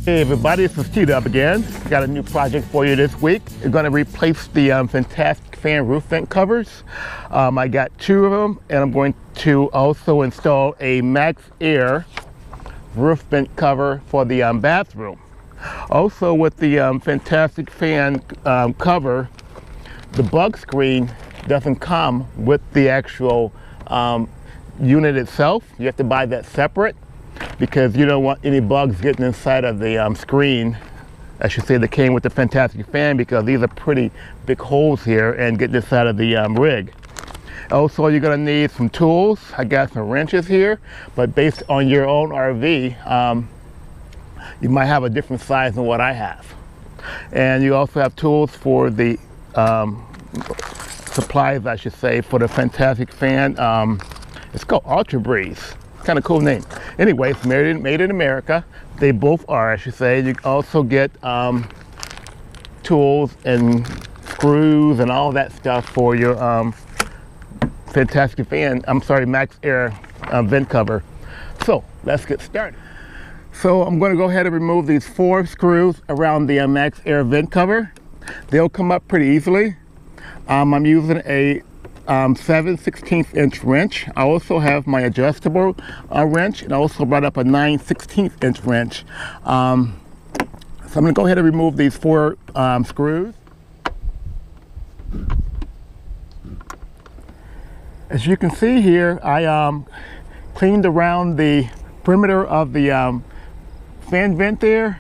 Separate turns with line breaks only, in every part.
Hey everybody, this is TDub again. Got a new project for you this week. We're going to replace the Fan-Tastic fan roof vent covers. I got 2 of them, and I'm going to also install a MaxxAir roof vent cover for the bathroom. Also with the Fan-Tastic fan cover, the bug screen doesn't come with the actual unit itself. You have to buy that separate, because you don't want any bugs getting inside of the screen, I should say, that came with the Fan-Tastic fan, because these are pretty big holes here and getting inside of the rig. Also, you're going to need some tools. I got some wrenches here, but based on your own RV, you might have a different size than what I have. And you also have tools for the supplies, I should say, for the Fan-Tastic fan. It's called Ultra Breeze. Kind of cool name. Anyway, it's made in America. They both are, I should say. You also get tools and screws and all that stuff for your Fan-Tastic fan. I'm sorry, MaxxAir vent cover. So let's get started. So I'm going to go ahead and remove these 4 screws around the MaxxAir vent cover. They'll come up pretty easily. I'm using a 7/16 inch wrench. I also have my adjustable wrench, and I also brought up a 9/16 inch wrench. So I'm going to go ahead and remove these 4 screws. As you can see here, I cleaned around the perimeter of the fan vent there,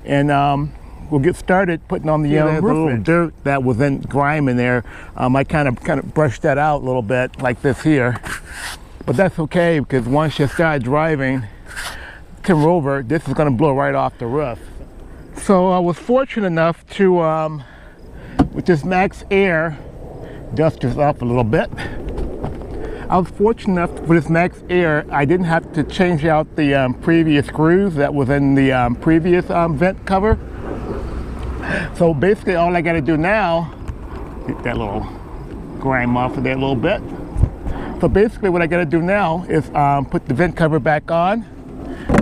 and we'll get started putting on the little dirt that was in grime in there. I kind of brushed that out a little bit like this here, but that's okay, because once you start driving Tim Rover, this is going to blow right off the roof. So I was fortunate enough to, with this MaxxAir, dust this up a little bit. I was fortunate enough with this MaxxAir, I didn't have to change out the previous screws that was in the previous vent cover. So basically all I got to do now, get that little grime off of there a little bit. So basically what I got to do now is put the vent cover back on,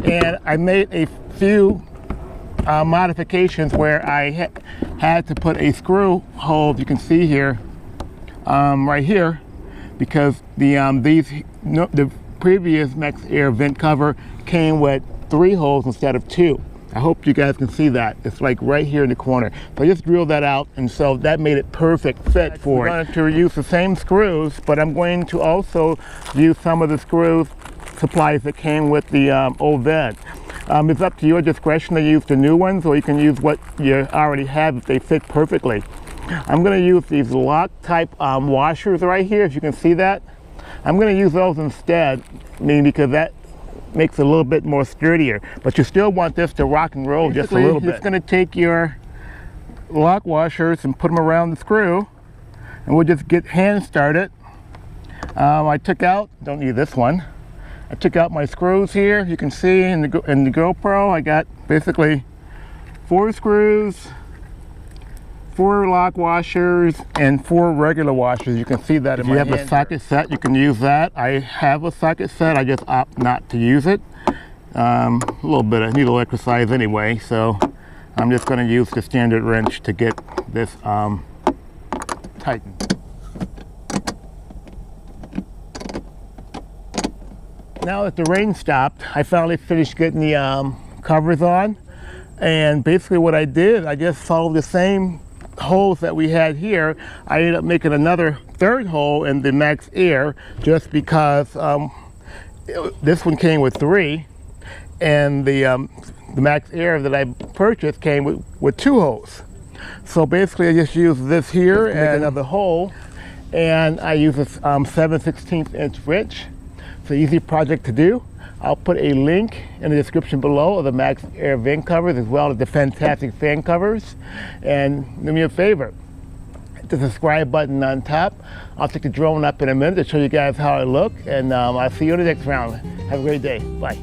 and I made a few modifications where I had to put a screw hole, you can see here, right here, because the previous MaxxAir vent cover came with 3 holes instead of 2. I hope you guys can see that. It's like right here in the corner. So I just drilled that out, and so that made it perfect fit for it. I'm going to use the same screws, but I'm going to also use some of the screws supplies that came with the old vent. It's up to your discretion to use the new ones, or you can use what you already have if they fit perfectly. I'm going to use these lock type washers right here, if you can see that. I'm going to use those instead, because that makes it a little bit more sturdier, but you still want this to rock and roll just a little bit. It's going to take your lock washers and put them around the screw, and we'll just get hand started. I took out, don't need this one, I took out my screws here. You can see in the GoPro I got basically 4 screws, 4 lock washers, and 4 regular washers. You can see that if you have a socket set, you can use that. I have a socket set, I just opt not to use it. A little bit of needle exercise anyway, so I'm just going to use the standard wrench to get this tightened. Now that the rain stopped, I finally finished getting the covers on, and basically what I did, I just followed the same holes that we had here. I ended up making another 3rd hole in the MaxxAir, just because this one came with 3, and the MaxxAir that I purchased came with 2 holes. So basically I just used this here and make another hole, and I use a 7/16 inch wrench. It's an easy project to do. I'll put a link in the description below of the MaxxAir vent covers, as well as the Fan-Tastic fan covers. And do me a favor, hit the subscribe button on top. I'll take the drone up in a minute to show you guys how I look, and I'll see you in the next round. Have a great day. Bye.